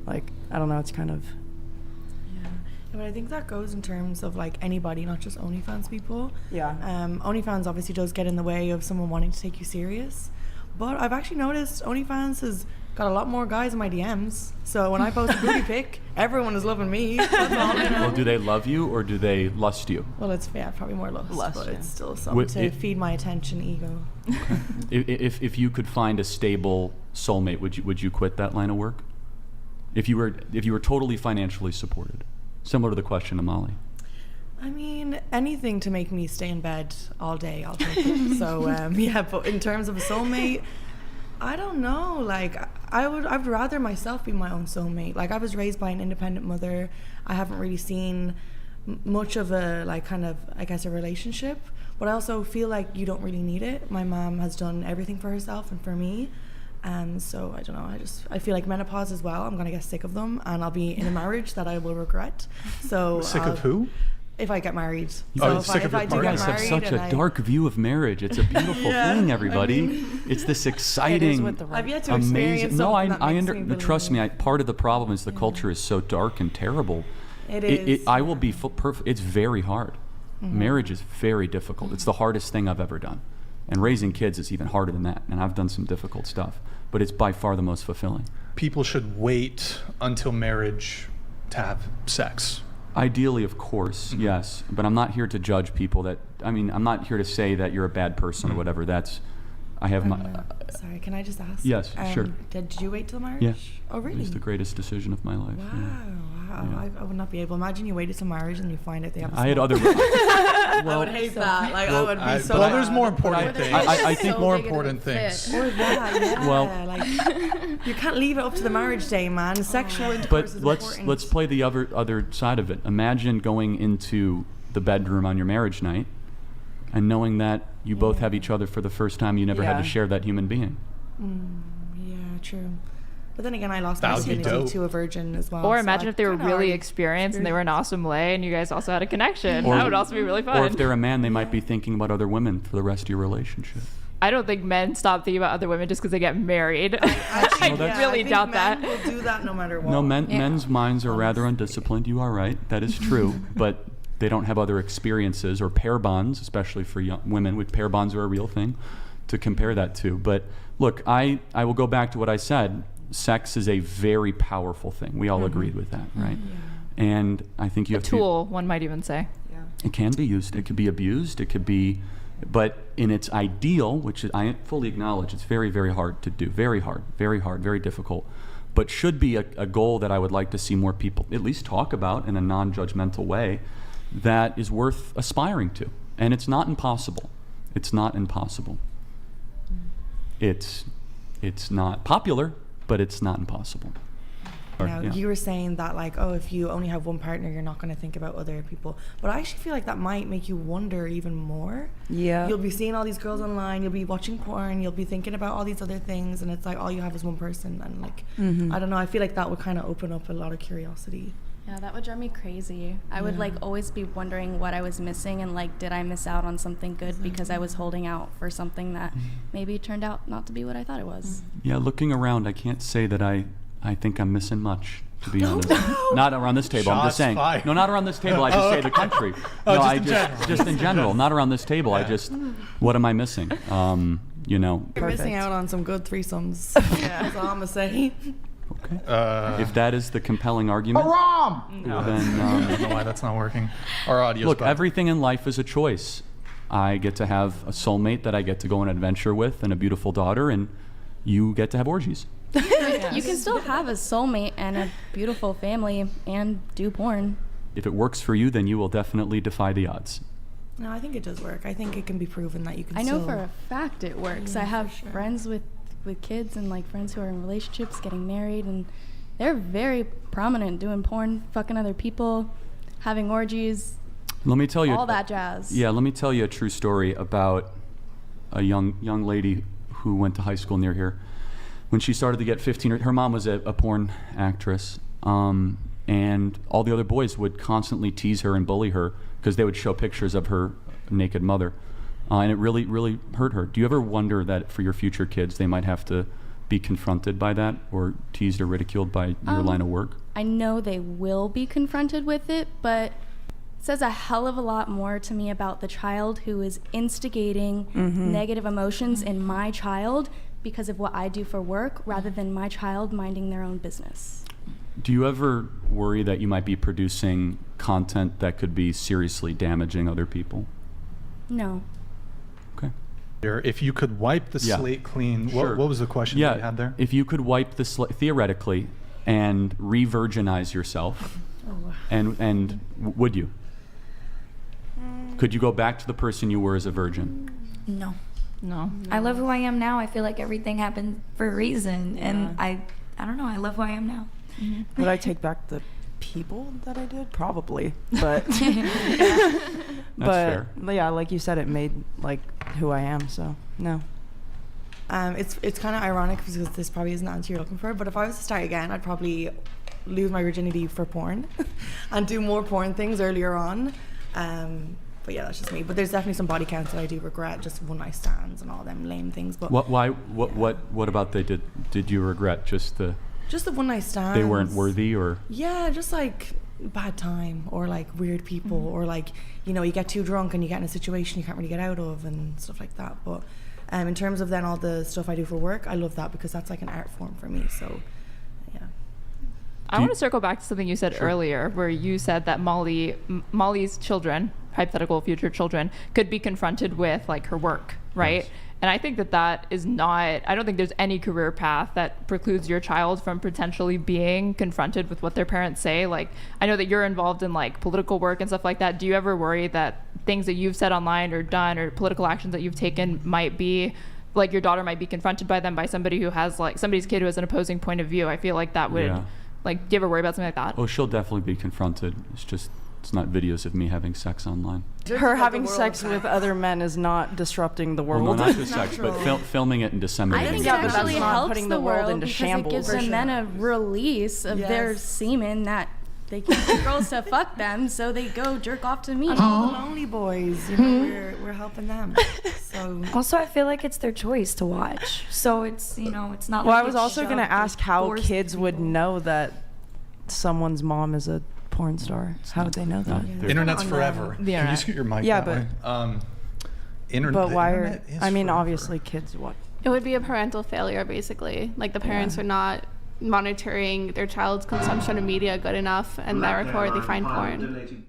Like, I don't know, it's kind of... Yeah, but I think that goes in terms of like anybody, not just OnlyFans people. Yeah. OnlyFans obviously does get in the way of someone wanting to take you serious, but I've actually noticed OnlyFans has got a lot more guys in my DMs. So when I post a booty pic, everyone is loving me. That's all, you know? Well, do they love you or do they lust you? Well, it's probably more lust, but it's still something Would to feed my attention ego. If you could find a stable soulmate, would you quit that line of work? If you were totally financially supported, similar to the question of Molly. I mean, anything to make me stay in bed all day, I'll take it. So yeah, but in terms of a soulmate, I don't know. Like, I'd rather myself be my own soulmate. Like, I was raised by an independent mother. I haven't really seen much of a, like, kind of, I guess, a relationship. But I also feel like you don't really need it. My mom has done everything for herself and for me. So I don't know. I feel like menopause as well. I'm gonna get sick of them, and I'll be in a marriage that I will regret. So sick of who? If I get married. Oh, So if I do You get guys have married, such a dark view of marriage. It's a beautiful thing, everybody. I mean, it's this It exciting, is with the right. I've yet to experience amazing. No, something that makes me believe trust me. it. Part of the problem is the culture is so dark and terrible. It is. I will be perfect. It's very hard. Marriage is very difficult. It's the hardest thing I've ever done, and raising kids is even harder than that. And I've done some difficult stuff, but it's by far the most fulfilling. People should wait until marriage to have sex. Ideally, of course, yes. But I'm not here to judge people I'm not here to say that you're a bad person or whatever. I have my... Sorry, can I just ask? Yes, sure. Did you wait till marriage? Yeah. Oh, really? It was the greatest decision of my life. Wow, yeah. wow. Yeah. I would not be able. Imagine you waited till marriage and you find out they have a I had small- other... I would hate that. Like, I would be so Well, there's mad. more important things. I think more important things. Or that, yeah. Well- like, you can't leave it up to the marriage day, man. Sexual intercourse But is let's important. play the other side of it. Imagine going into the bedroom on your marriage night and knowing that you both have each other for the first time. You never had Yeah. to share that human being. Yeah, true. But then again, I lost That my would be virginity dope. to a virgin as well. Or so imagine I if they were kinda really already experienced and they were an awesome way and you guys also had a connection. Or- That would also be really fun. Or if they're a man, they might be thinking about other women for the rest of your relationship. I don't think men stop thinking about other women just because they get married. I that's- really think doubt men that. will do that no matter what. No, Yeah. men's minds are rather undisciplined. You are right. That is true. But they don't have other experiences or pair bonds, especially for young women. With pair bonds are a real thing to compare that to. But look, I will go back to what I said. Sex is a very powerful thing. We all agreed with that, right? And I think you A have tool, one might even say. It can be used. It could be abused. It could be, but in its ideal, which I fully acknowledge, it's very, very hard to do. Very hard, very difficult. But should be a goal that I would like to see more people at least talk about in a non-judgmental way that is worth aspiring to. And it's not impossible. It's not impossible. It's not popular, but it's not impossible. Now, Yeah. you were saying that, like, oh, if you only have one partner, you're not going to think about other people. But I actually feel like that might make you wonder even more. Yeah. You'll be seeing all these girls online, you'll be watching porn, you'll be thinking about all these other things, and it's like all you have is one person. And, like, I don't know, I feel like that would kind of open up a lot of curiosity. Yeah, that would drive me crazy. I would like always be wondering what I was missing and like, did I miss out on something good because I was holding out for something that maybe turned out not to be what I thought it was. Yeah, looking around, I can't say that I think I'm missing much, to be honest. Not around this table. I'm Shots just saying. fired. No, not around this table. I just say the country. No, just I in general. just in general. Not around this table. I just, what am I missing? You know. You're missing Perfect. out on some good threesomes. That's all I'm going to say. Okay. If that is the compelling argument, then I don't know why that's not working. Our audio's look, bad. everything in life is a choice. I get to have a soulmate that I get to go on an adventure with, and a beautiful daughter, and you get to have orgies. You can still have a soulmate and a beautiful family and do porn. If it works for you, then you will definitely defy the odds. No, I think it does work. I think it can be proven that you can I know still... for a fact it works. Yeah, I have for sure. friends with kids and like friends who are in relationships getting married, and they're very prominent doing porn, fucking other people, having orgies, Let me tell you. all that jazz. Yeah, let me tell you a true story about a young lady who went to high school near here. When she started to get 15, her mom was a porn actress, and all the other boys would constantly tease her and bully her because they would show pictures of her naked mother, and it really, really hurt her. Do you ever wonder that for your future kids they might have to be confronted by that or teased or ridiculed by your line of work? I know they will be confronted with it, but it says a hell of a lot more to me about the child who is instigating negative emotions in my child because of what I do for work rather than my child minding their own business. Do you ever worry that you might be producing content that could be seriously damaging other people? No. Okay. If you could wipe the slate clean, Sure. what was the question that you had there? If you could wipe the slate, theoretically, and re-virginize yourself, and would you? Could you go back to the person you were as a virgin? No. No. I love who I am now. I feel like everything happened for a reason, and I don't know. I love who I am now. Would I take back the people that I did? Probably, but fair. Yeah, like you said, it made like who I am. So no. It's kind of ironic because this probably isn't the answer you're looking for. But if I was to start again, I'd probably lose my virginity for porn and do more porn things earlier on. But yeah, that's just me. But there's definitely some body counts that I do regret, just one night stands and all them lame things. But What about they did? Did you regret just the one night stands? they weren't worthy, or? Yeah, just like bad time or like weird people or like, you know, you get too drunk and you get in a situation you can't really get out of and stuff like that. But in terms of then all the stuff I do for work, I love that because that's like an art form for me. So yeah. I want to circle back to something you said earlier, where you said that Molly's children, hypothetical future children, could be confronted with like her work, right? Yes. And I think that is not, I don't think there's any career path that precludes your child from potentially being confronted with what their parents say. Like, I know that you're involved in like political work and stuff like that. Do you ever worry that things that you've said online or done or political actions that you've taken might be, like your daughter might be confronted by them by somebody who has like, somebody's kid who has an opposing point of view? I feel like that would, like, do you ever worry about something like that? Oh, she'll definitely be confronted. It's not videos of me having sex online. Her having sex with other men is not disrupting the world. Well, no, not just sex, but filming it and disseminating I think it. it actually helps putting the the world world into because shambles. it gives the men a release of their semen that they can't get girls to fuck them, so they go jerk off to me. All the lonely boys, you know, we're helping them. So Also, I feel like it's their choice to watch, so it's, you know, it's not. Well, like I was it's also going to shoved ask or how forced kids would people. know that someone's mom is a porn star. How would they know that? Internet's forever. The Can you internet. scoot your mic Yeah, that way? But why are, internet is I mean, forever. obviously kids what? It would be a parental failure, basically. Like the parents are not monitoring their child's consumption of media good enough, and therefore they find porn.